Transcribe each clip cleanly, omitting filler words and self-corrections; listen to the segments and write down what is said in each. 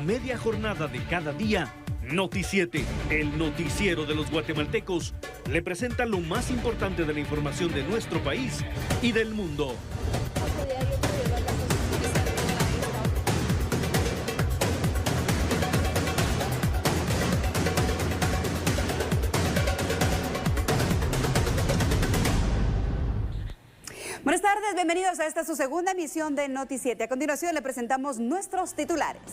media jornada de cada día, Noti7, el noticiero de los guatemaltecos, le presenta lo más importante de la información de nuestro país y del mundo. Buenas tardes, bienvenidos a esta su segunda emisión de Noti7. A continuación le presentamos nuestros titulares.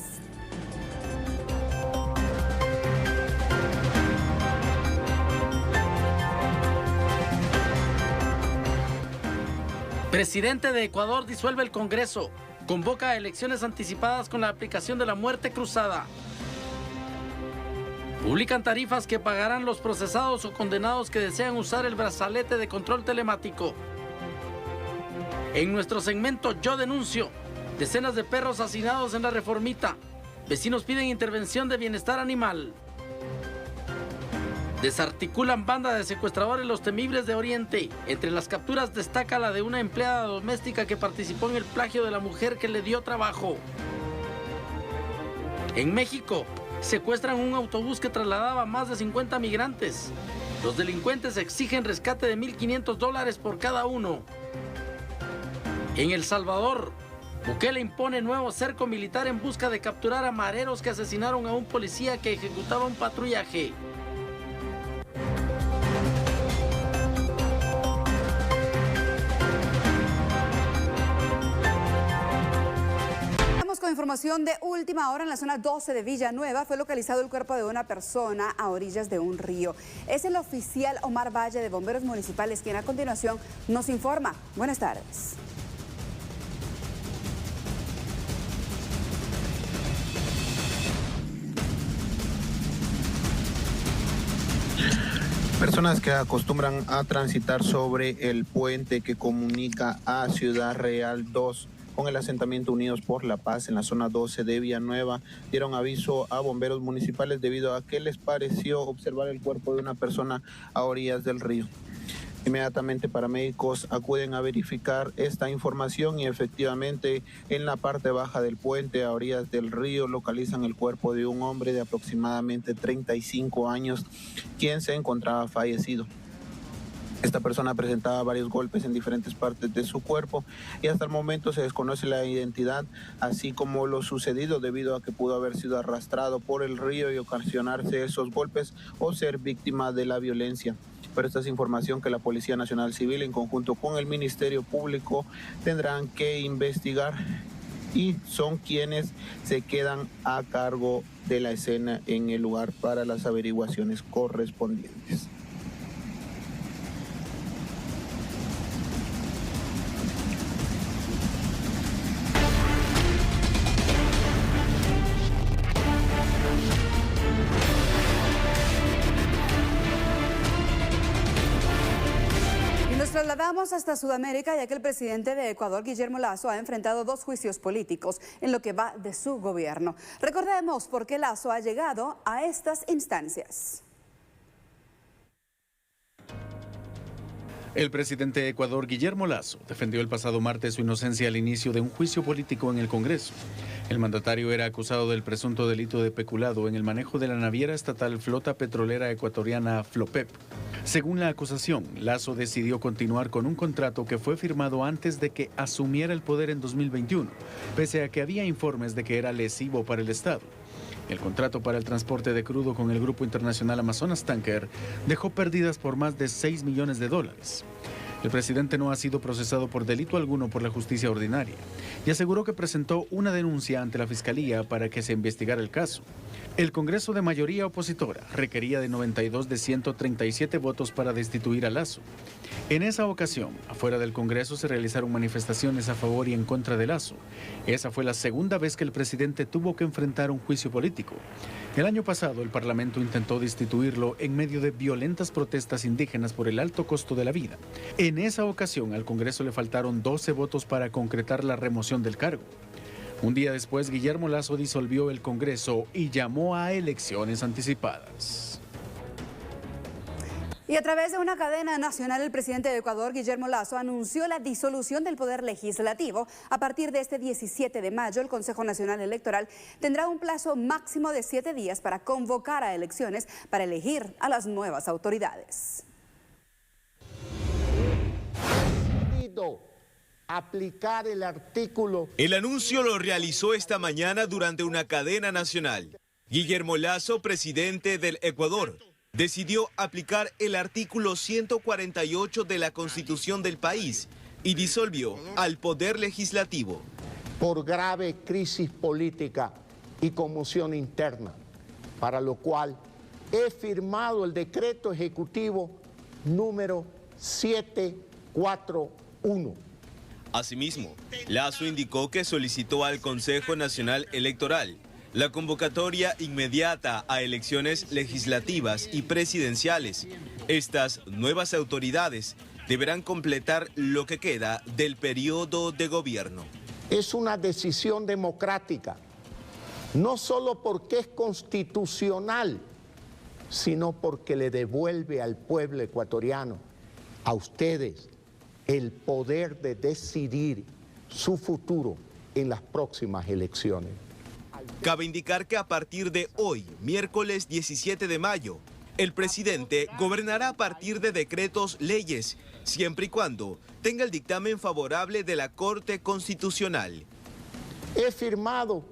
Presidente de Ecuador disuelve el Congreso, convoca a elecciones anticipadas con la aplicación de la muerte cruzada. Publican tarifas que pagarán los procesados o condenados que desean usar el brazalete de control telemático. En nuestro segmento Yo Denuncio, decenas de perros hacinados en la Reformita. Vecinos piden intervención de bienestar animal. Desarticulan banda de secuestradores los temibles de Oriente. Entre las capturas destaca la de una empleada doméstica que participó en el plagio de la mujer que le dio trabajo. En México, secuestran un autobús que trasladaba más de 50 migrantes. Los delincuentes exigen rescate de $1,500 por cada uno. En El Salvador, Bukele impone nuevo cerco militar en busca de capturar a mareros que asesinaron a un policía que ejecutaba un patrullaje. Con información de última hora, en la zona 12 de Villanueva fue localizado el cuerpo de una persona a orillas de un río. Es el oficial Omar Valle de Bomberos Municipales quien a continuación nos informa. Buenas tardes. Personas que acostumbran a transitar sobre el puente que comunica a Ciudad Real 2 con el asentamiento Unidos por la Paz en la zona 12 de Villanueva dieron aviso a bomberos municipales debido a que les pareció observar el cuerpo de una persona a orillas del río. Inmediatamente paramédicos acuden a verificar esta información y efectivamente en la parte baja del puente a orillas del río localizan el cuerpo de un hombre de aproximadamente 35 años quien se encontraba fallecido. Esta persona presentaba varios golpes en diferentes partes de su cuerpo y hasta el momento se desconoce la identidad, así como lo sucedido debido a que pudo haber sido arrastrado por el río y ocasionarse esos golpes o ser víctima de la violencia. Pero esta es información que la Policía Nacional Civil en conjunto con el Ministerio Público tendrán que investigar y son quienes se quedan a cargo de la escena en el lugar para las averiguaciones correspondientes. Trasladamos hasta Sudamérica, ya que el presidente de Ecuador, Guillermo Lasso, ha enfrentado 2 juicios políticos en lo que va de su gobierno. Recordemos por qué Lasso ha llegado a estas instancias. El presidente de Ecuador, Guillermo Lasso, defendió el pasado martes su inocencia al inicio de un juicio político en el Congreso. El mandatario era acusado del presunto delito de peculado en el manejo de la naviera estatal Flota Petrolera Ecuatoriana Flopep. Según la acusación, Lasso decidió continuar con un contrato que fue firmado antes de que asumiera el poder en 2021, pese a que había informes de que era lesivo para el Estado. El contrato para el transporte de crudo con el grupo internacional Amazonas Tanker dejó pérdidas por más de $6 millones. El presidente no ha sido procesado por delito alguno por la justicia ordinaria y aseguró que presentó una denuncia ante la Fiscalía para que se investigara el caso. El Congreso de mayoría opositora requería de 92 de 137 votos para destituir a Lasso. En esa ocasión, afuera del Congreso se realizaron manifestaciones a favor y en contra de Lasso. Esa fue la segunda vez que el presidente tuvo que enfrentar un juicio político. El año pasado, el Parlamento intentó destituirlo en medio de violentas protestas indígenas por el alto costo de la vida. En esa ocasión, al Congreso le faltaron 12 votos para concretar la remoción del cargo. Un día después, Guillermo Lasso disolvió el Congreso y llamó a elecciones anticipadas. Y a través de una cadena nacional, el presidente de Ecuador, Guillermo Lasso, anunció la disolución del Poder Legislativo. A partir de este 17 de mayo, el Consejo Nacional Electoral tendrá un plazo máximo de 7 días para convocar a elecciones para elegir a las nuevas autoridades. Aplicar el artículo. El anuncio lo realizó esta mañana durante una cadena nacional. Guillermo Lasso, presidente del Ecuador, decidió aplicar el artículo 148 de la Constitución del país y disolvió al Poder Legislativo. Por grave crisis política y conmoción interna, para lo cual he firmado el decreto ejecutivo número 741. Asimismo, Lasso indicó que solicitó al Consejo Nacional Electoral la convocatoria inmediata a elecciones legislativas y presidenciales. Estas nuevas autoridades deberán completar lo que queda del periodo de gobierno. Es una decisión democrática, no solo porque es constitucional, sino porque le devuelve al pueblo ecuatoriano, a ustedes, el poder de decidir su futuro en las próximas elecciones. Cabe indicar que a partir de hoy, miércoles 17 de mayo, el presidente gobernará a partir de decretos leyes, siempre y cuando tenga el dictamen favorable de la Corte Constitucional. He firmado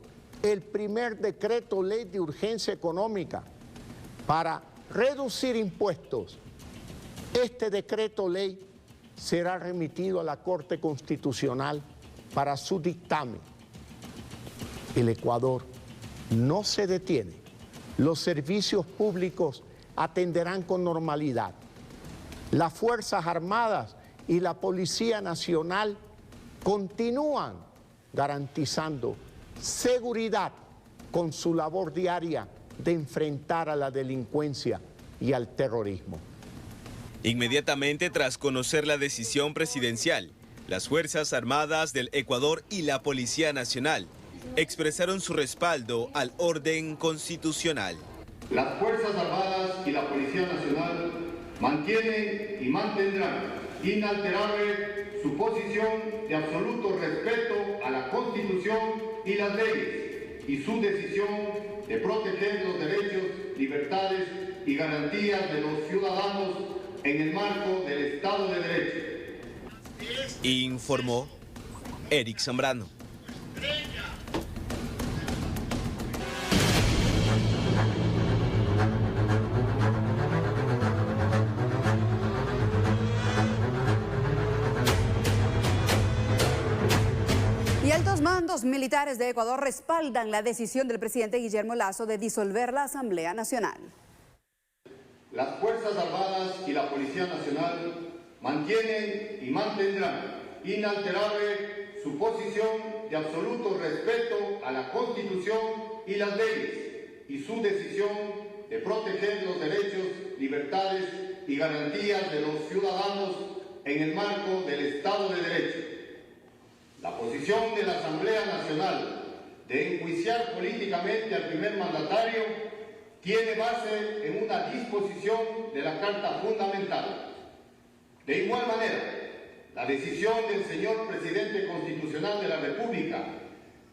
el primer decreto ley de urgencia económica para reducir impuestos. Este decreto ley será remitido a la Corte Constitucional para su dictamen. El Ecuador no se detiene. Los servicios públicos atenderán con normalidad. Las Fuerzas Armadas y la Policía Nacional continúan garantizando seguridad con su labor diaria de enfrentar a la delincuencia y al terrorismo. Inmediatamente tras conocer la decisión presidencial, las Fuerzas Armadas del Ecuador y la Policía Nacional expresaron su respaldo al orden constitucional. Las Fuerzas Armadas y la Policía Nacional mantienen y mantendrán inalterable su posición de absoluto respeto a la Constitución y las leyes y su decisión de proteger los derechos, libertades y garantías de los ciudadanos en el marco del Estado de Derecho. Informó Eric Zambrano. Y altos mandos militares de Ecuador respaldan la decisión del presidente Guillermo Lasso de disolver la Asamblea Nacional. Las Fuerzas Armadas y la Policía Nacional mantienen y mantendrán inalterable su posición de absoluto respeto a la Constitución y las leyes y su decisión de proteger los derechos, libertades y garantías de los ciudadanos en el marco del Estado de Derecho. La posición de la Asamblea Nacional de enjuiciar políticamente al primer mandatario tiene base en una disposición de la Carta Fundamental. De igual manera, la decisión del señor Presidente Constitucional de la República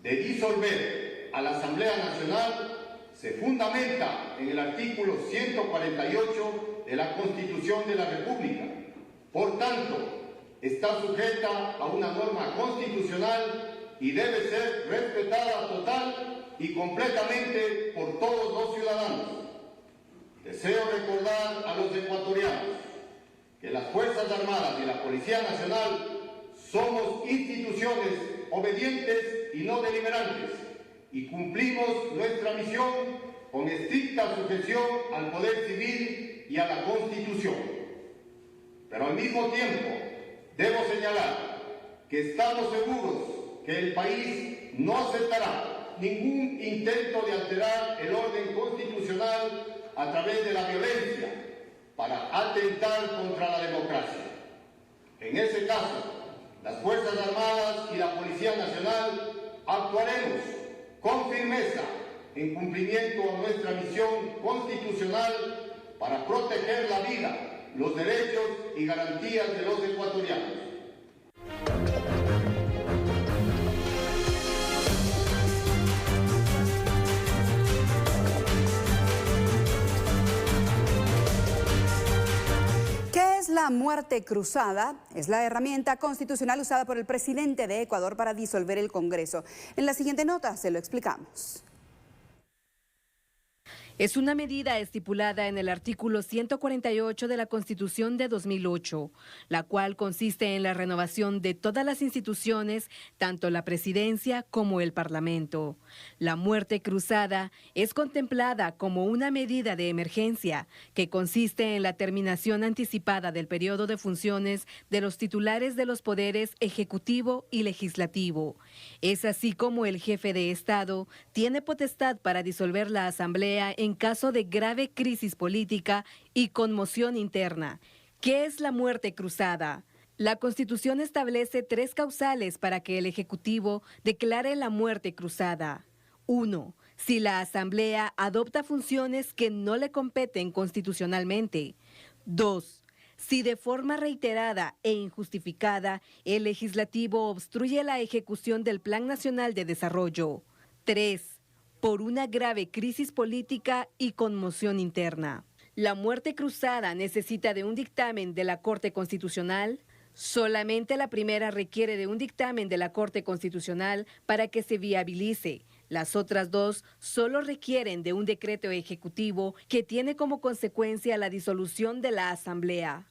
de disolver a la Asamblea Nacional se fundamenta en el artículo 148 de la Constitución de la República. Por tanto, está sujeta a una norma constitucional y debe ser respetada total y completamente por todos los ciudadanos. Deseo recordar a los ecuatorianos que las Fuerzas Armadas y la Policía Nacional somos instituciones obedientes y no deliberantes y cumplimos nuestra misión con estricta sujeción al poder civil y a la Constitución. Pero al mismo tiempo, debo señalar que estamos seguros que el país no aceptará ningún intento de alterar el orden constitucional a través de la violencia para atentar contra la democracia. En ese caso, las Fuerzas Armadas y la Policía Nacional actuaremos con firmeza en cumplimiento a nuestra misión constitucional para proteger la vida, los derechos y garantías de los ecuatorianos. ¿Qué es la muerte cruzada? Es la herramienta constitucional usada por el presidente de Ecuador para disolver el Congreso. En la siguiente nota se lo explicamos. Es una medida estipulada en el artículo 148 de la Constitución de 2008, la cual consiste en la renovación de todas las instituciones, tanto la presidencia como el Parlamento. La muerte cruzada es contemplada como una medida de emergencia que consiste en la terminación anticipada del periodo de funciones de los titulares de los poderes ejecutivo y legislativo. Es así como el jefe de Estado tiene potestad para disolver la Asamblea en caso de grave crisis política y conmoción interna. ¿Qué es la muerte cruzada? La Constitución establece 3 causales para que el Ejecutivo declare la muerte cruzada. 1. Si la Asamblea adopta funciones que no le competen constitucionalmente. 2. Si de forma reiterada e injustificada el Legislativo obstruye la ejecución del Plan Nacional de Desarrollo. 3. Por una grave crisis política y conmoción interna. La muerte cruzada necesita de un dictamen de la Corte Constitucional. Solamente la primera requiere de un dictamen de la Corte Constitucional para que se viabilice. Las otras 2 solo requieren de un decreto ejecutivo que tiene como consecuencia la disolución de la Asamblea.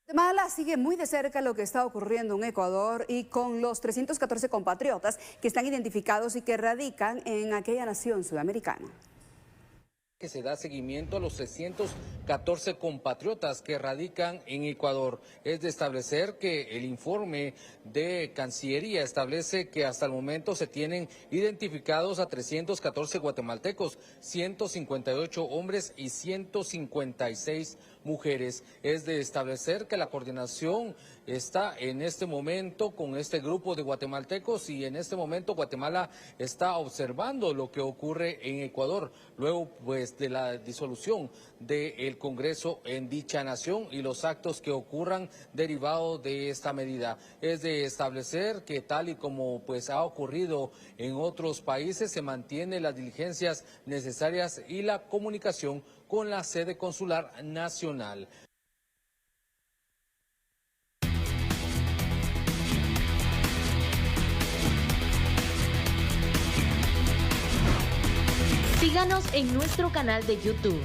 Guatemala sigue muy de cerca lo que está ocurriendo en Ecuador y con los 314 compatriotas que están identificados y que radican en aquella nación sudamericana. Que se da seguimiento a los 314 compatriotas que radican en Ecuador. Es de establecer que el informe de Cancillería establece que hasta el momento se tienen identificados a 314 guatemaltecos, 158 hombres y 156 mujeres. Es de establecer que la coordinación está en este momento con este grupo de guatemaltecos y en este momento Guatemala está observando lo que ocurre en Ecuador, luego pues de la disolución del Congreso en dicha nación y los actos que ocurran derivados de esta medida. Es de establecer que tal y como pues ha ocurrido en otros países, se mantienen las diligencias necesarias y la comunicación con la sede consular nacional. Síganos en nuestro canal de YouTube.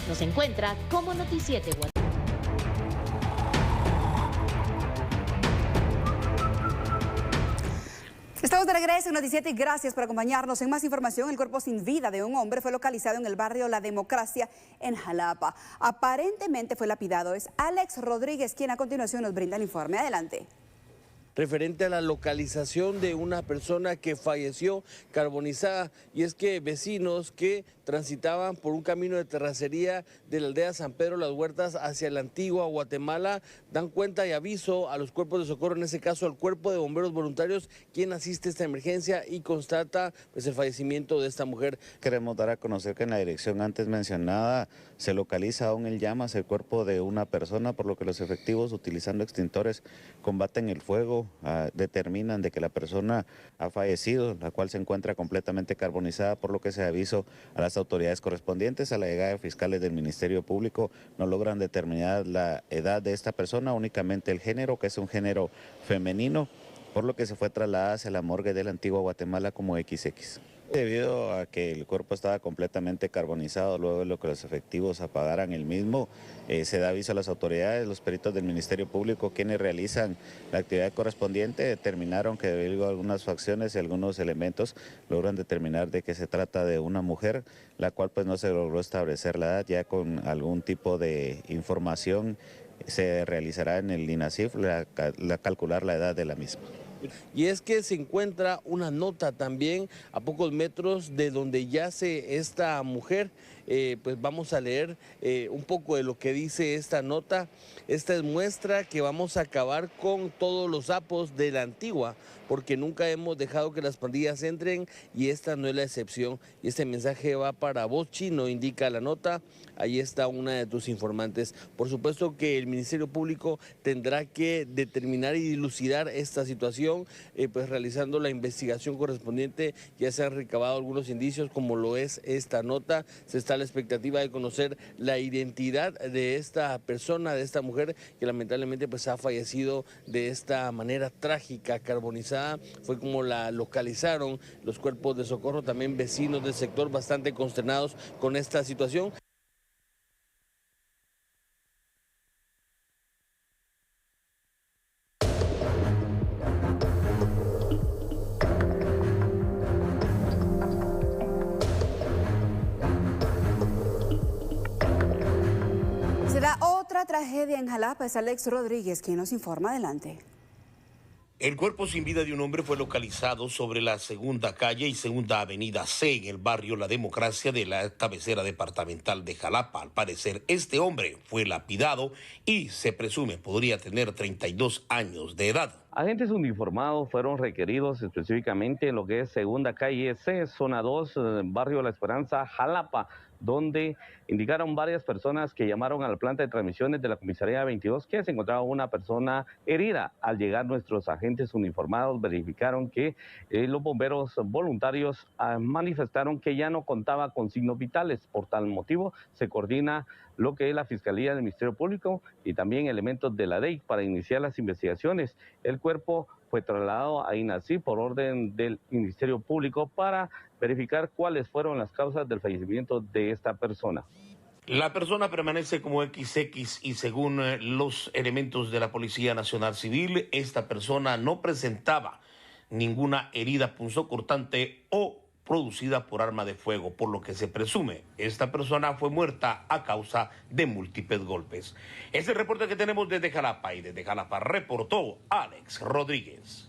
Nos encuentra como Noti7 Guatemala. Estamos de regreso en Noti7 y gracias por acompañarnos. En más información, el cuerpo sin vida de un hombre fue localizado en el barrio La Democracia, en Jalapa. Aparentemente fue lapidado. Es Alex Rodríguez quien a continuación nos brinda el informe. Adelante. Referente a la localización de una persona que falleció carbonizada, y es que vecinos que transitaban por un camino de terracería de la aldea San Pedro Las Huertas hacia la antigua Guatemala dan cuenta y aviso a los cuerpos de socorro, en este caso al Cuerpo de Bomberos Voluntarios, quien asiste a esta emergencia y constata pues el fallecimiento de esta mujer. Queremos dar a conocer que en la dirección antes mencionada se localiza aún en llamas el cuerpo de una persona, por lo que los efectivos utilizando extintores combaten el fuego. Determinan de que la persona ha fallecido, la cual se encuentra completamente carbonizada, por lo que se avisó a las autoridades correspondientes. A la llegada de fiscales del Ministerio Público no logran determinar la edad de esta persona, únicamente el género, que es un género femenino, por lo que se fue trasladada hacia la morgue de la antigua Guatemala como XX. Debido a que el cuerpo estaba completamente carbonizado, luego de lo que los efectivos apagaran el mismo, se da aviso a las autoridades. Los peritos del Ministerio Público, quienes realizan la actividad correspondiente, determinaron que debido a algunas facciones y algunos elementos, logran determinar de que se trata de una mujer, la cual pues no se logró establecer la edad. Ya con algún tipo de información se realizará en el INASIF calcular la edad de la misma. Y es que se encuentra una nota también a pocos metros de donde yace esta mujer. Pues vamos a leer un poco de lo que dice esta nota. Esta es muestra que vamos a acabar con todos los sapos de la antigua porque nunca hemos dejado que las pandillas entren y esta no es la excepción. Y este mensaje va para vos, Chino, indica la nota. Ahí está una de tus informantes. Por supuesto que el Ministerio Público tendrá que determinar y dilucidar esta situación, pues realizando la investigación correspondiente. Ya se han recabado algunos indicios, como lo es esta nota. Se está a la expectativa de conocer la identidad de esta persona, de esta mujer, que lamentablemente pues ha fallecido de esta manera trágica, carbonizada. Fue como la localizaron los cuerpos de socorro, también vecinos del sector bastante consternados con esta situación. Se da otra tragedia en Jalapa. Es Alex Rodríguez quien nos informa. Adelante. El cuerpo sin vida de un hombre fue localizado sobre la segunda calle y segunda avenida C en el barrio La Democracia de la cabecera departamental de Jalapa. Al parecer, este hombre fue lapidado y se presume podría tener 32 años de edad. Agentes uniformados fueron requeridos específicamente en lo que es segunda calle C, zona 2, barrio La Esperanza, Jalapa, donde indicaron varias personas que llamaron a la planta de transmisiones de la comisaría 22 que se encontraba una persona herida. Al llegar nuestros agentes uniformados verificaron que los bomberos voluntarios manifestaron que ya no contaba con signos vitales. Por tal motivo se coordina lo que es la Fiscalía del Ministerio Público y también elementos de la DEIC para iniciar las investigaciones. El cuerpo fue trasladado a INACI por orden del Ministerio Público para verificar cuáles fueron las causas del fallecimiento de esta persona. La persona permanece como XX y según los elementos de la Policía Nacional Civil, esta persona no presentaba ninguna herida punzocortante o producida por arma de fuego, por lo que se presume esta persona fue muerta a causa de múltiples golpes. Este es el reporte que tenemos desde Jalapa, y desde Jalapa reportó Alex Rodríguez.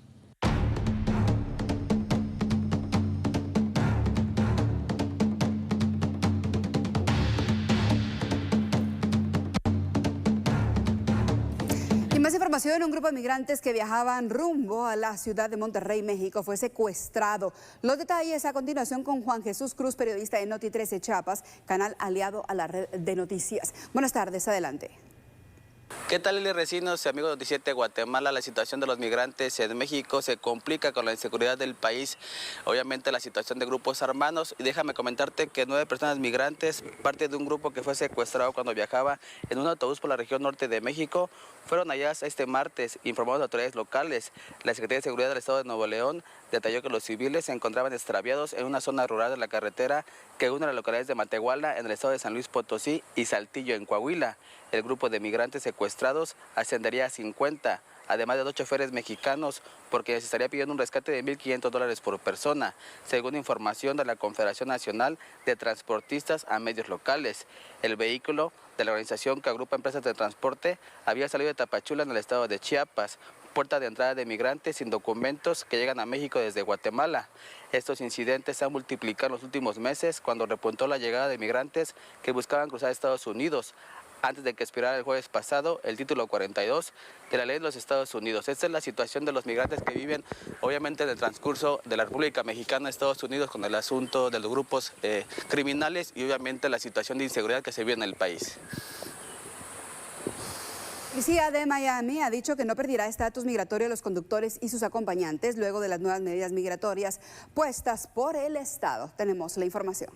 Más información: un grupo de migrantes que viajaban rumbo a la ciudad de Monterrey, México, fue secuestrado. Los detalles a continuación con Juan Jesús Cruz, periodista de Noti 13 Chiapas, canal aliado a la red de noticias. Buenas tardes, adelante. ¿Qué tal, Lili Recinos y amigos de 97 Guatemala? La situación de los migrantes en México se complica con la inseguridad del país, obviamente la situación de grupos armados, y déjame comentarte que 9 personas migrantes, parte de un grupo que fue secuestrado cuando viajaba en un autobús por la región norte de México, fueron halladas este martes, informaron las autoridades locales. La Secretaría de Seguridad del Estado de Nuevo León detalló que los civiles se encontraban extraviados en una zona rural de la carretera que une las localidades de Matehuala en el estado de San Luis Potosí y Saltillo en Coahuila. El grupo de migrantes secuestrados ascendería a 50, además de 2 choferes mexicanos, porque se estaría pidiendo un rescate de $1,500 por persona, según información de la Confederación Nacional de Transportistas a medios locales. El vehículo de la organización que agrupa empresas de transporte había salido de Tapachula en el estado de Chiapas, puerta de entrada de migrantes sin documentos que llegan a México desde Guatemala. Estos incidentes se han multiplicado en los últimos meses cuando repuntó la llegada de migrantes que buscaban cruzar Estados Unidos, antes de que expirara el jueves pasado el título 42 de la ley de los Estados Unidos. Esta es la situación de los migrantes que viven, obviamente, en el transcurso de la República Mexicana, Estados Unidos, con el asunto de los grupos criminales y obviamente la situación de inseguridad que se vive en el país. La policía de Miami ha dicho que no pedirá estatus migratorio a los conductores y sus acompañantes luego de las nuevas medidas migratorias puestas por el Estado. Tenemos la información.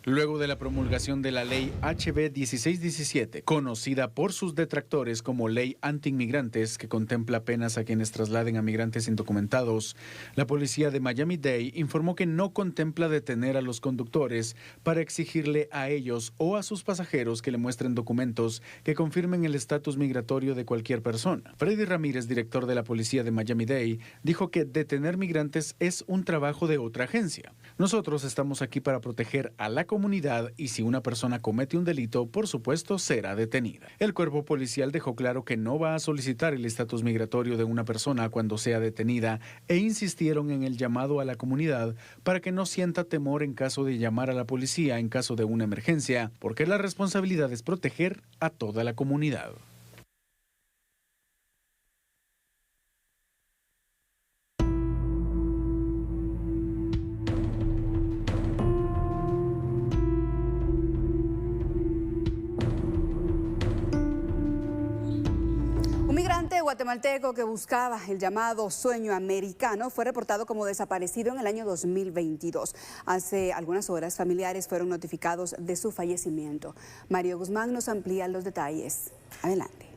Luego de la promulgación de la ley HB 1617, conocida por sus detractores como ley anti-inmigrantes, que contempla penas a quienes trasladen a migrantes indocumentados, la policía de Miami-Dade informó que no contempla detener a los conductores para exigirle a ellos o a sus pasajeros que le muestren documentos que confirmen el estatus migratorio de cualquier persona. Freddy Ramírez, director de la policía de Miami-Dade, dijo que detener migrantes es un trabajo de otra agencia. Nosotros estamos aquí para proteger a la comunidad y si una persona comete un delito, por supuesto, será detenida. El cuerpo policial dejó claro que no va a solicitar el estatus migratorio de una persona cuando sea detenida e insistieron en el llamado a la comunidad para que no sienta temor en caso de llamar a la policía en caso de una emergencia, porque la responsabilidad es proteger a toda la comunidad. guatemalteco que buscaba el llamado sueño americano fue reportado como desaparecido en el año 2022. Hace algunas horas, familiares fueron notificados de su fallecimiento. Mario Guzmán nos amplía los detalles. Adelante.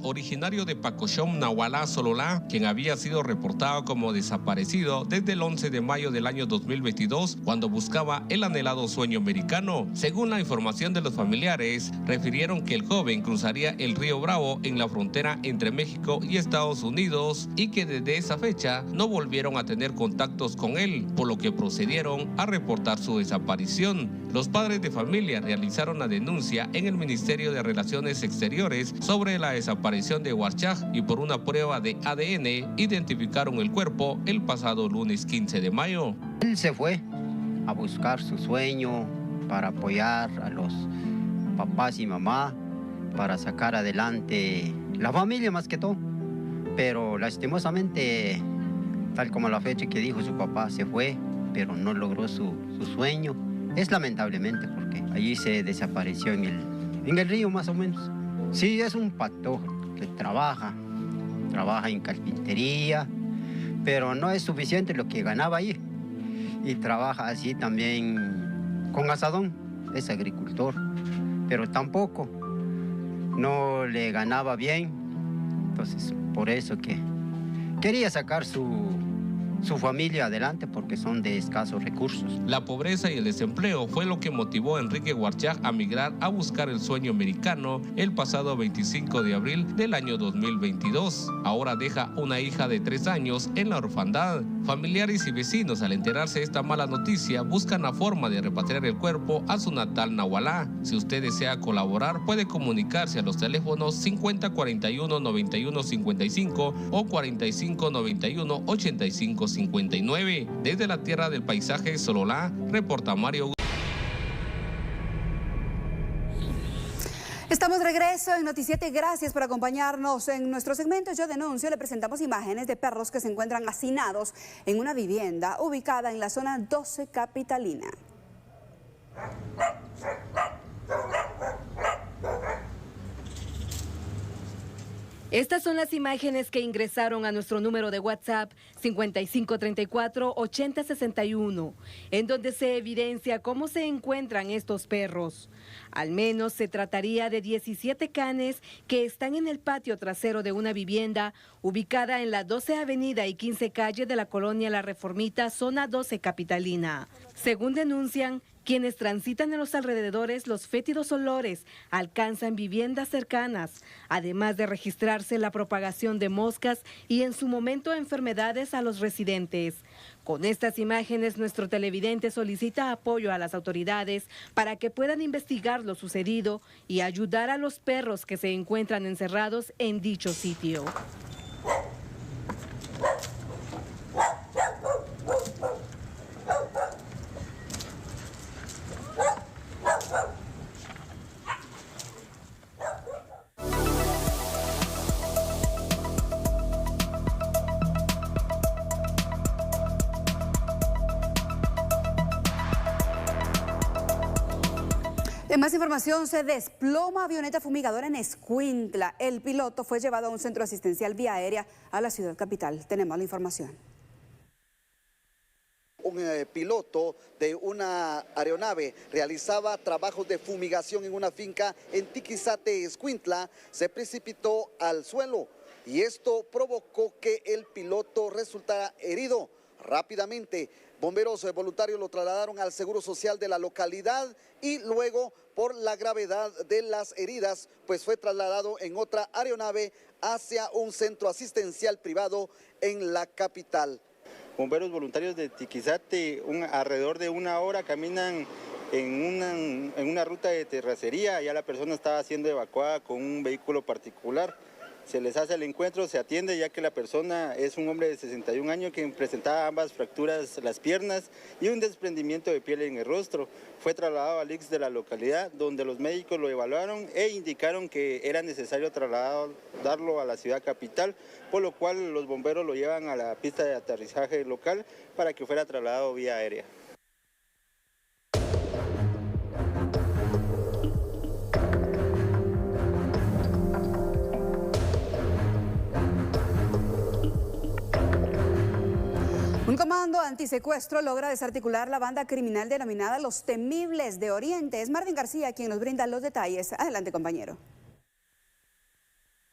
Originario de Pacoshom, Nahualá, Sololá, quien había sido reportado como desaparecido desde el 11 de mayo del año 2022, cuando buscaba el anhelado sueño americano. Según la información de los familiares, refirieron que el joven cruzaría el río Bravo en la frontera entre México y Estados Unidos y que desde esa fecha no volvieron a tener contactos con él, por lo que procedieron a reportar su desaparición. Los padres de familia realizaron la denuncia en el Ministerio de Relaciones Exteriores sobre la desaparición de Warchaj y por una prueba de ADN identificaron el cuerpo el pasado lunes 15 de mayo. Él se fue a buscar su sueño para apoyar a los papás y mamá, para sacar adelante la familia más que todo. Pero lastimosamente, tal como la fecha que dijo su papá, se fue, pero no logró su sueño. Es lamentablemente porque allí se desapareció en el río más o menos. Sí, es un pato que trabaja en carpintería, pero no es suficiente lo que ganaba ahí. Y trabaja así también con asadón, es agricultor, pero tampoco no le ganaba bien. Entonces, por eso que quería sacar su familia adelante porque son de escasos recursos. La pobreza y el desempleo fue lo que motivó a Enrique Warchaj a migrar a buscar el sueño americano el pasado 25 de abril del año 2022. Ahora deja una hija de 3 años en la orfandad. Familiares y vecinos, al enterarse de esta mala noticia, buscan la forma de repatriar el cuerpo a su natal Nahualá. Si usted desea colaborar, puede comunicarse a los teléfonos 5041-9155 o 4591-8559. Desde la tierra del paisaje Sololá, reporta Mario. Estamos de regreso en Noticiete. Gracias por acompañarnos. En nuestro segmento Yo Denuncio le presentamos imágenes de perros que se encuentran hacinados en una vivienda ubicada en la zona 12 capitalina. Estas son las imágenes que ingresaron a nuestro número de WhatsApp 5534-8061, en donde se evidencia cómo se encuentran estos perros. Al menos se trataría de 17 canes que están en el patio trasero de una vivienda ubicada en la 12 Avenida y 15 Calle de la colonia La Reformita, zona 12 capitalina. Según denuncian, quienes transitan en los alrededores, los fétidos olores alcanzan viviendas cercanas, además de registrarse la propagación de moscas y en su momento enfermedades a los residentes. Con estas imágenes, nuestro televidente solicita apoyo a las autoridades para que puedan investigar lo sucedido y ayudar a los perros que se encuentran encerrados en dicho sitio. En más información, se desploma avioneta fumigadora en Escuintla. El piloto fue llevado a un centro asistencial vía aérea a la ciudad capital. Tenemos la información. Un piloto de una aeronave realizaba trabajos de fumigación en una finca en Tiquizate, Escuintla. Se precipitó al suelo y esto provocó que el piloto resultara herido. Rápidamente, bomberos voluntarios lo trasladaron al Seguro Social de la localidad y luego, por la gravedad de las heridas, pues fue trasladado en otra aeronave hacia un centro asistencial privado en la capital. Bomberos voluntarios de Tiquizate, alrededor de 1 hora caminan en una ruta de terracería. Ya la persona estaba siendo evacuada con un vehículo particular. Se les hace el encuentro, se atiende, ya que la persona es un hombre de 61 años que presentaba ambas fracturas las piernas y un desprendimiento de piel en el rostro. Fue trasladado al ICS de la localidad, donde los médicos lo evaluaron e indicaron que era necesario trasladarlo a la ciudad capital, por lo cual los bomberos lo llevan a la pista de aterrizaje local para que fuera trasladado vía aérea. Un comando antisecuestro logra desarticular la banda criminal denominada Los Temibles de Oriente. Es Marvin García quien nos brinda los detalles. Adelante, compañero.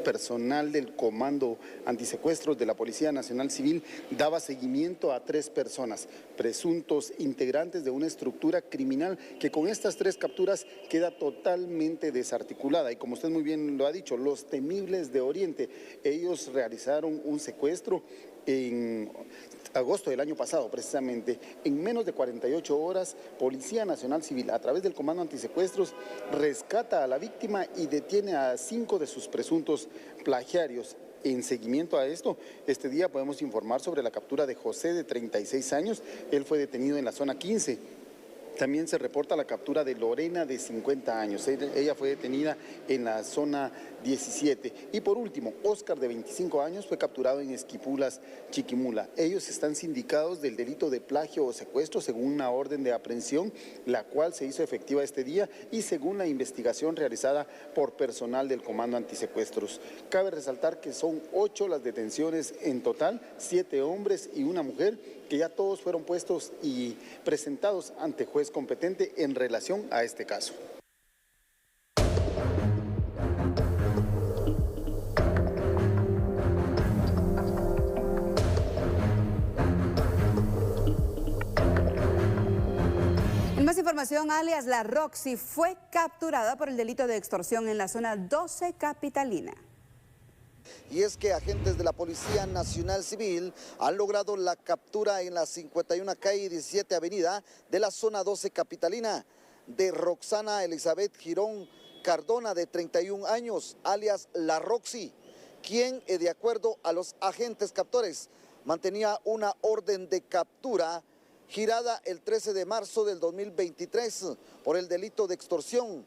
Personal del Comando Antisecuestros de la Policía Nacional Civil daba seguimiento a 3 personas, presuntos integrantes de una estructura criminal que con estas 3 capturas queda totalmente desarticulada. Y como usted muy bien lo ha dicho, Los Temibles de Oriente, ellos realizaron un secuestro en agosto del año pasado, precisamente. En menos de 48 horas, Policía Nacional Civil, a través del Comando Antisecuestros, rescata a la víctima y detiene a 5 de sus presuntos plagiarios. En seguimiento a esto, este día podemos informar sobre la captura de José, de 36 años. Él fue detenido en la zona 15. También se reporta la captura de Lorena, de 50 años. Ella fue detenida en la zona 17. Y por último, Oscar, de 25 años, fue capturado en Esquipulas, Chiquimula. Ellos están sindicados del delito de plagio o secuestro según una orden de aprehensión, la cual se hizo efectiva este día y según la investigación realizada por personal del Comando Antisecuestros. Cabe resaltar que son 8 las detenciones en total, 7 hombres y una mujer, que ya todos fueron puestos y presentados ante juez competente en relación a este caso. En más información, alias La Roxy fue capturada por el delito de extorsión en la zona 12 capitalina. Y es que agentes de la Policía Nacional Civil han logrado la captura en la 51 calle y 17 avenida de la zona 12 capitalina de Roxana Elizabeth Girón Cardona, de 31 años, alias La Roxy, quien, de acuerdo a los agentes captores, mantenía una orden de captura girada el 13 de marzo del 2023 por el delito de extorsión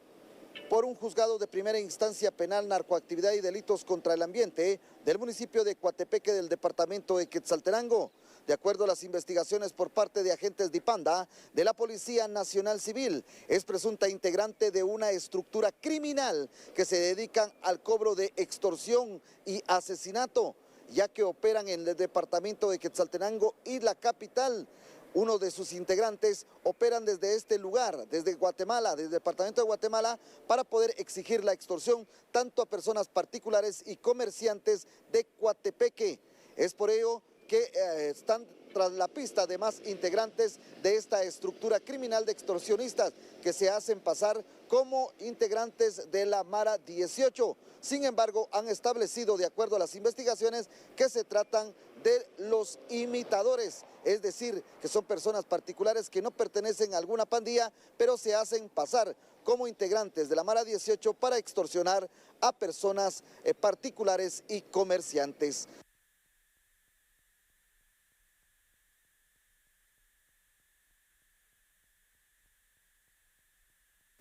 por un juzgado de primera instancia penal, narcoactividad y delitos contra el ambiente del municipio de Coatepeque del departamento de Quetzaltenango. De acuerdo a las investigaciones por parte de agentes de IPANDA de la Policía Nacional Civil, es presunta integrante de una estructura criminal que se dedican al cobro de extorsión y asesinato, ya que operan en el departamento de Quetzaltenango y la capital. Uno de sus integrantes operan desde este lugar, desde Guatemala, desde el departamento de Guatemala, para poder exigir la extorsión tanto a personas particulares y comerciantes de Coatepeque. Es por ello que están tras la pista de más integrantes de esta estructura criminal de extorsionistas que se hacen pasar como integrantes de la Mara 18. Sin embargo, han establecido, de acuerdo a las investigaciones, que se tratan de los imitadores, es decir, que son personas particulares que no pertenecen a alguna pandilla, pero se hacen pasar como integrantes de la Mara 18 para extorsionar a personas particulares y comerciantes.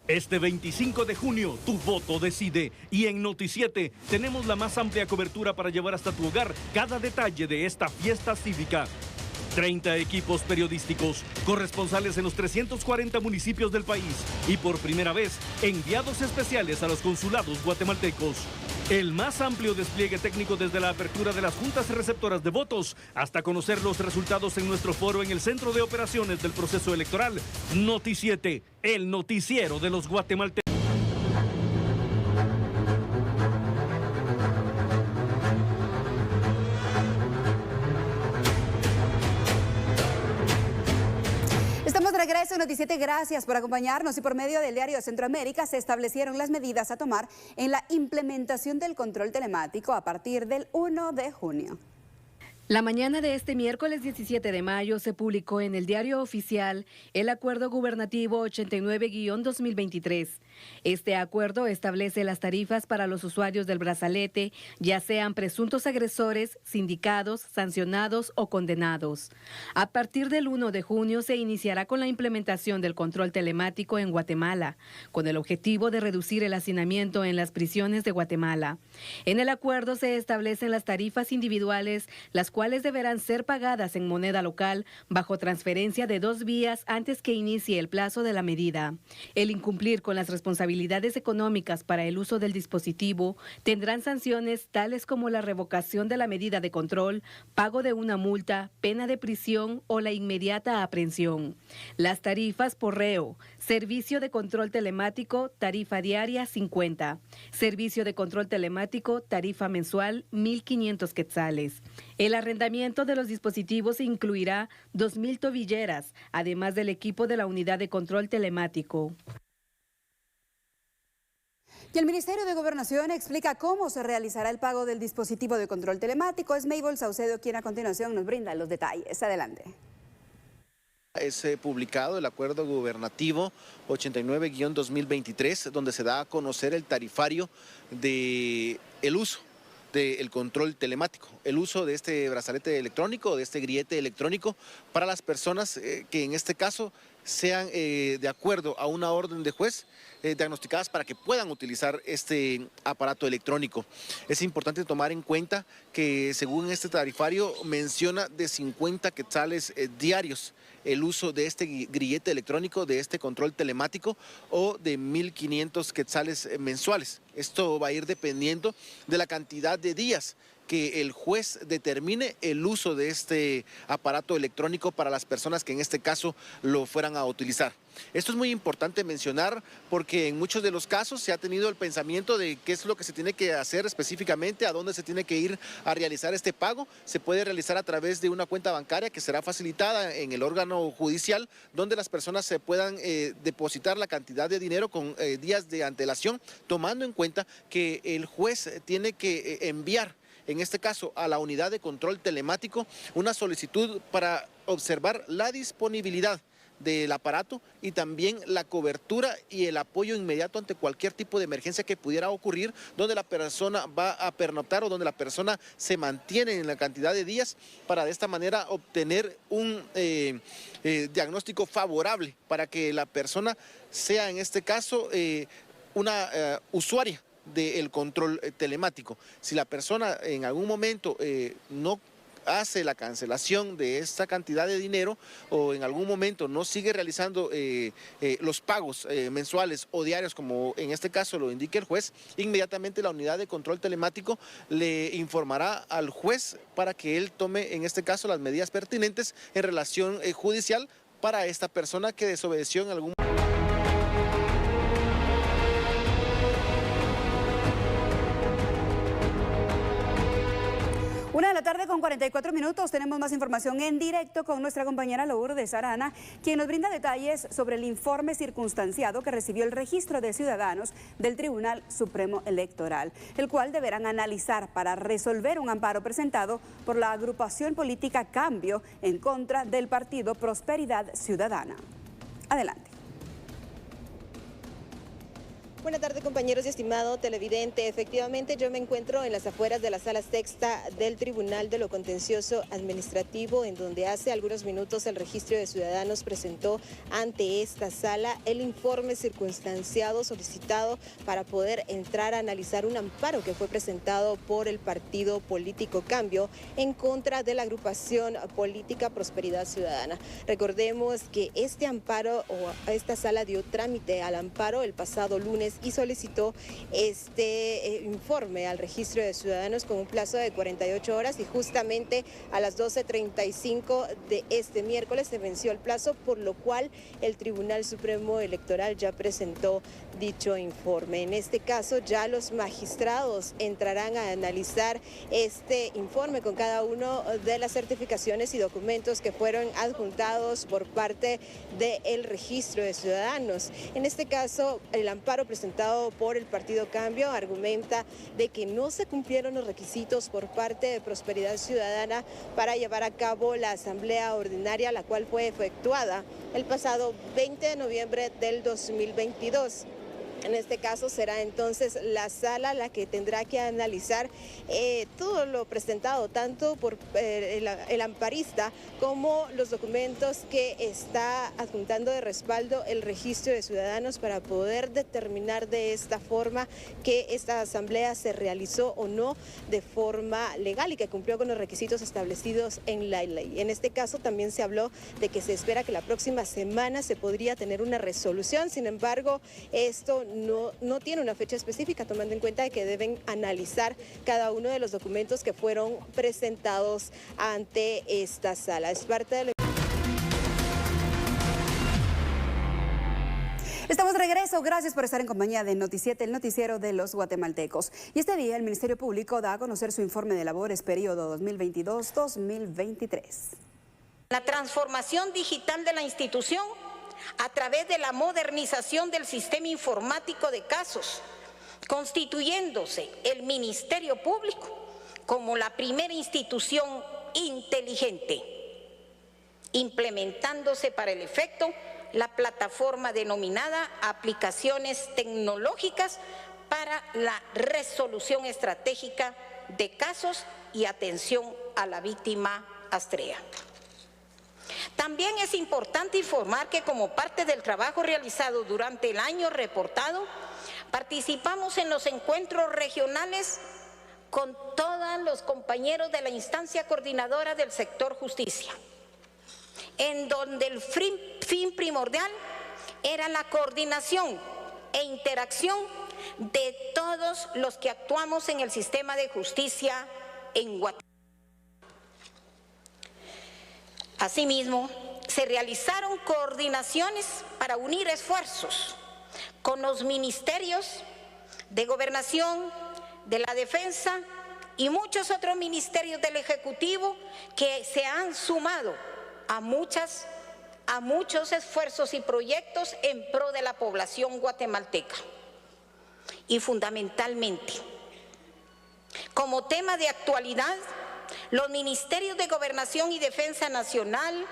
Este 25 de junio, tu voto decide. Y en Noti7 tenemos la más amplia cobertura para llevar hasta tu hogar cada detalle de esta fiesta cívica. 30 equipos periodísticos, corresponsales en los 340 municipios del país y por primera vez, enviados especiales a los consulados guatemaltecos. El más amplio despliegue técnico desde la apertura de las juntas receptoras de votos hasta conocer los resultados en nuestro foro en el Centro de Operaciones del Proceso Electoral. Noti7, el noticiero de los guatemaltecos. Estamos de regreso en Noti7, gracias por acompañarnos y por medio del Diario de Centroamérica se establecieron las medidas a tomar en la implementación del control telemático a partir del 1 de junio. La mañana de este miércoles 17 de mayo se publicó en el Diario Oficial el Acuerdo Gubernativo 89-2023. Este acuerdo establece las tarifas para los usuarios del brazalete, ya sean presuntos agresores, sindicados, sancionados o condenados. A partir del 1 de junio se iniciará con la implementación del control telemático en Guatemala, con el objetivo de reducir el hacinamiento en las prisiones de Guatemala. En el acuerdo se establecen las tarifas individuales, las cuales deberán ser pagadas en moneda local bajo transferencia de 2 vías antes que inicie el plazo de la medida. El incumplir con las responsabilidades responsabilidades económicas para el uso del dispositivo, tendrán sanciones tales como la revocación de la medida de control, pago de una multa, pena de prisión o la inmediata aprehensión. Las tarifas por reo: servicio de control telemático, tarifa diaria 50. Servicio de control telemático, tarifa mensual 1.500 quetzales. El arrendamiento de los dispositivos incluirá 2.000 tobilleras, además del equipo de la unidad de control telemático. Y el Ministerio de Gobernación explica cómo se realizará el pago del dispositivo de control telemático. Es Mabel Saucedo quien a continuación nos brinda los detalles. Adelante. Es publicado el acuerdo gubernativo 89-2023, donde se da a conocer el tarifario del uso del control telemático, el uso de este brazalete electrónico, de este grillete electrónico para las personas que en este caso sean de acuerdo a una orden de juez diagnosticadas para que puedan utilizar este aparato electrónico. Es importante tomar en cuenta que según este tarifario menciona de 50 quetzales diarios el uso de este grillete electrónico, de este control telemático, o de 1.500 quetzales mensuales. Esto va a ir dependiendo de la cantidad de días que el juez determine el uso de este aparato electrónico para las personas que en este caso lo fueran a utilizar. Esto es muy importante mencionar porque en muchos de los casos se ha tenido el pensamiento de qué es lo que se tiene que hacer específicamente, a dónde se tiene que ir a realizar este pago. Se puede realizar a través de una cuenta bancaria que será facilitada en el órgano judicial, donde las personas se puedan depositar la cantidad de dinero con días de antelación, tomando en cuenta que el juez tiene que enviar, en este caso, a la unidad de control telemático, una solicitud para observar la disponibilidad del aparato y también la cobertura y el apoyo inmediato ante cualquier tipo de emergencia que pudiera ocurrir, donde la persona va a pernoctar o donde la persona se mantiene en la cantidad de días, para de esta manera obtener un diagnóstico favorable para que la persona sea en este caso una usuaria del control telemático. Si la persona en algún momento no hace la cancelación de esta cantidad de dinero o en algún momento no sigue realizando los pagos mensuales o diarios, como en este caso lo indica el juez, inmediatamente la unidad de control telemático le informará al juez para que él tome en este caso las medidas pertinentes en relación judicial para esta persona que desobedeció en algún momento. 1:44 p.m. Tenemos más información en directo con nuestra compañera Lourdes Arana, quien nos brinda detalles sobre el informe circunstanciado que recibió el Registro de Ciudadanos del Tribunal Supremo Electoral, el cual deberán analizar para resolver un amparo presentado por la agrupación política Cambio en contra del partido Prosperidad Ciudadana. Adelante. Buenas tardes, compañeros y estimado televidente. Efectivamente, yo me encuentro en las afueras de la sala sexta del Tribunal de lo Contencioso Administrativo, en donde hace algunos minutos el Registro de Ciudadanos presentó ante esta sala el informe circunstanciado solicitado para poder entrar a analizar un amparo que fue presentado por el partido político Cambio en contra de la agrupación política Prosperidad Ciudadana. Recordemos que este amparo o esta sala dio trámite al amparo el pasado lunes y solicitó este informe al Registro de Ciudadanos con un plazo de 48 horas y justamente a las 12:35 de este miércoles se venció el plazo, por lo cual el Tribunal Supremo Electoral ya presentó dicho informe. En este caso ya los magistrados entrarán a analizar este informe con cada uno de las certificaciones y documentos que fueron adjuntados por parte del Registro de Ciudadanos. En este caso, el amparo presentado por el partido Cambio argumenta de que no se cumplieron los requisitos por parte de Prosperidad Ciudadana para llevar a cabo la asamblea ordinaria, la cual fue efectuada el pasado 20 de noviembre del 2022. En este caso será entonces la sala la que tendrá que analizar todo lo presentado, tanto por el amparista como los documentos que está adjuntando de respaldo el Registro de Ciudadanos para poder determinar de esta forma que esta asamblea se realizó o no de forma legal y que cumplió con los requisitos establecidos en la ley. En este caso también se habló de que se espera que la próxima semana se podría tener una resolución, sin embargo, esto no tiene una fecha específica, tomando en cuenta que deben analizar cada uno de los documentos que fueron presentados ante esta sala. Es parte de Estamos de regreso, gracias por estar en compañía de Noti7, el noticiero de los guatemaltecos. Y este día el Ministerio Público da a conocer su informe de labores periodo 2022-2023. La transformación digital de la institución a través de la modernización del sistema informático de casos, constituyéndose el Ministerio Público como la primera institución inteligente, implementándose para el efecto la plataforma denominada Aplicaciones Tecnológicas para la Resolución Estratégica de Casos y Atención a la Víctima Astrea. También es importante informar que como parte del trabajo realizado durante el año reportado, participamos en los encuentros regionales con todos los compañeros de la instancia coordinadora del sector justicia, en donde el fin primordial era la coordinación e interacción de todos los que actuamos en el sistema de justicia en Guatemala. Asimismo, se realizaron coordinaciones para unir esfuerzos con los ministerios de Gobernación, de la Defensa y muchos otros ministerios del Ejecutivo que se han sumado a muchos esfuerzos y proyectos en pro de la población guatemalteca. Y fundamentalmente, como tema de actualidad, los ministerios de Gobernación y Defensa Nacional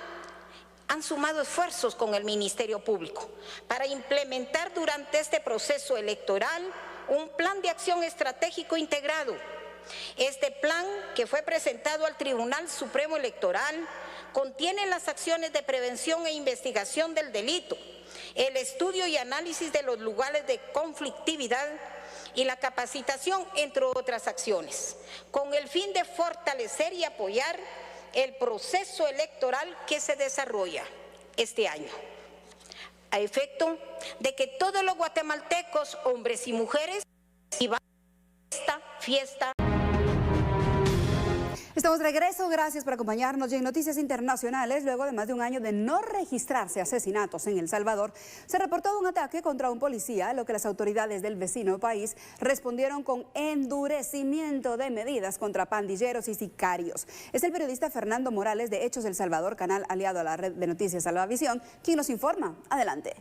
han sumado esfuerzos con el Ministerio Público para implementar durante este proceso electoral un plan de acción estratégico integrado. Este plan, que fue presentado al Tribunal Supremo Electoral, contiene las acciones de prevención e investigación del delito, el estudio y análisis de los lugares de conflictividad y la capacitación, entre otras acciones, con el fin de fortalecer y apoyar el proceso electoral que se desarrolla este año, a efecto de que todos los guatemaltecos, hombres y mujeres, vivan esta fiesta. Estamos de regreso, gracias por acompañarnos. Y en noticias internacionales, luego de más de un año de no registrarse asesinatos en El Salvador, se reportó un ataque contra un policía, lo que las autoridades del vecino país respondieron con endurecimiento de medidas contra pandilleros y sicarios. Es el periodista Fernando Morales de Hechos El Salvador, canal aliado a la red de noticias Salvavisión, quien nos informa. Adelante.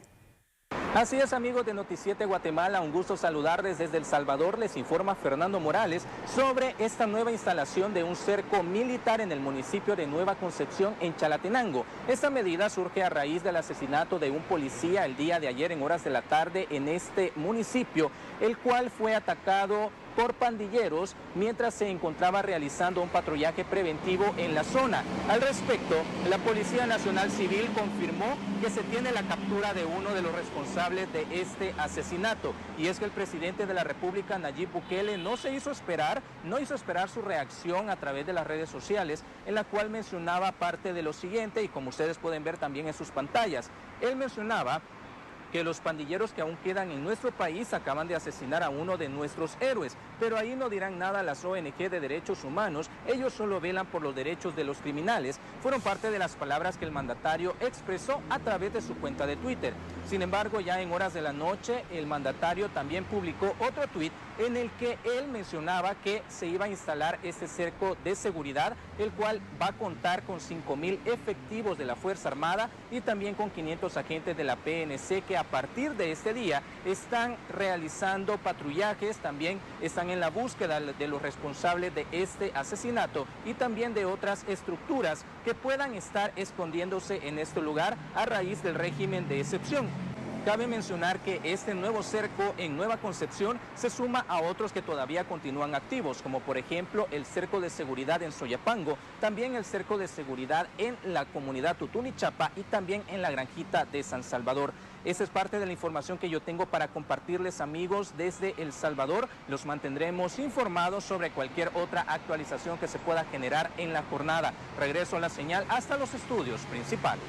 Así es, amigos de Noti7 Guatemala, un gusto saludarles desde El Salvador. Les informa Fernando Morales sobre esta nueva instalación de un cerco militar en el municipio de Nueva Concepción, en Chalatenango. Esta medida surge a raíz del asesinato de un policía el día de ayer en horas de la tarde en este municipio, el cual fue atacado por pandilleros mientras se encontraba realizando un patrullaje preventivo en la zona. Al respecto, la Policía Nacional Civil confirmó que se tiene la captura de uno de los responsables de este asesinato, y es que el presidente de la República, Nayib Bukele, no hizo esperar su reacción a través de las redes sociales, en la cual mencionaba parte de lo siguiente, y como ustedes pueden ver también en sus pantallas. Él mencionaba que los pandilleros que aún quedan en nuestro país acaban de asesinar a uno de nuestros héroes, pero ahí no dirán nada las ONG de derechos humanos, ellos solo velan por los derechos de los criminales. Fueron parte de las palabras que el mandatario expresó a través de su cuenta de Twitter. Sin embargo, ya en horas de la noche, el mandatario también publicó otro tuit en el que él mencionaba que se iba a instalar este cerco de seguridad, el cual va a contar con 5,000 efectivos de la Fuerza Armada y también con 500 agentes de la PNC que a partir de este día están realizando patrullajes, también están en la búsqueda de los responsables de este asesinato y también de otras estructuras que puedan estar escondiéndose en este lugar a raíz del régimen de excepción. Cabe mencionar que este nuevo cerco en Nueva Concepción se suma a otros que todavía continúan activos, como por ejemplo el cerco de seguridad en Soyapango, también el cerco de seguridad en la comunidad Tutunichapa y también en la granjita de San Salvador. Esa es parte de la información que yo tengo para compartirles, amigos, desde El Salvador. Los mantendremos informados sobre cualquier otra actualización que se pueda generar en la jornada. Regreso a la señal hasta los estudios principales.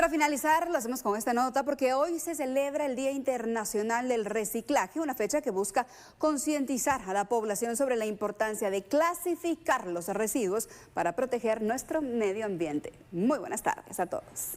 Para finalizar, lo hacemos con esta nota porque hoy se celebra el Día Internacional del Reciclaje, una fecha que busca concientizar a la población sobre la importancia de clasificar los residuos para proteger nuestro medio ambiente. Muy buenas tardes a todos.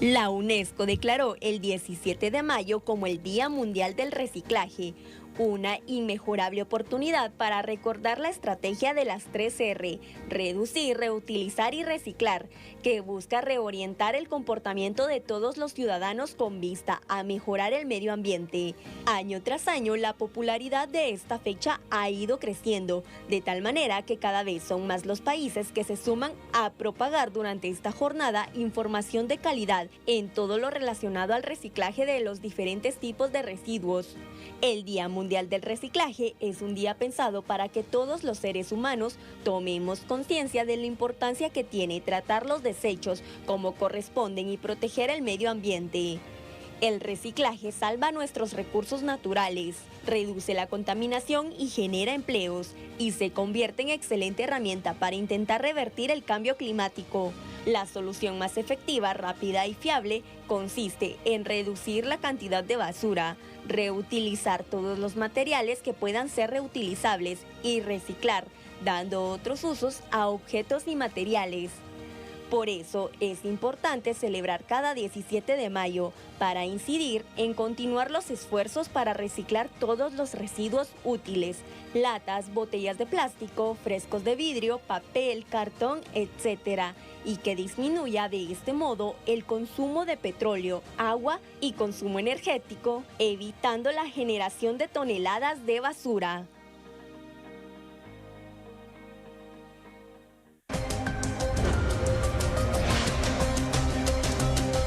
La UNESCO declaró el 17 de mayo como el Día Mundial del Reciclaje, una inmejorable oportunidad para recordar la estrategia de las 3R, reducir, reutilizar y reciclar, que busca reorientar el comportamiento de todos los ciudadanos con vista a mejorar el medio ambiente. Año tras año, la popularidad de esta fecha ha ido creciendo, de tal manera que cada vez son más los países que se suman a propagar durante esta jornada información de calidad en todo lo relacionado al reciclaje de los diferentes tipos de residuos. El Día Mundial del Reciclaje es un día pensado para que todos los seres humanos tomemos conciencia de la importancia que tiene tratar los desechos como corresponden y proteger el medio ambiente. El reciclaje salva nuestros recursos naturales, reduce la contaminación y genera empleos, y se convierte en excelente herramienta para intentar revertir el cambio climático. La solución más efectiva, rápida y fiable consiste en reducir la cantidad de basura, reutilizar todos los materiales que puedan ser reutilizables y reciclar, dando otros usos a objetos y materiales. Por eso es importante celebrar cada 17 de mayo para incidir en continuar los esfuerzos para reciclar todos los residuos útiles, latas, botellas de plástico, frescos de vidrio, papel, cartón, etc., y que disminuya de este modo el consumo de petróleo, agua y consumo energético, evitando la generación de toneladas de basura.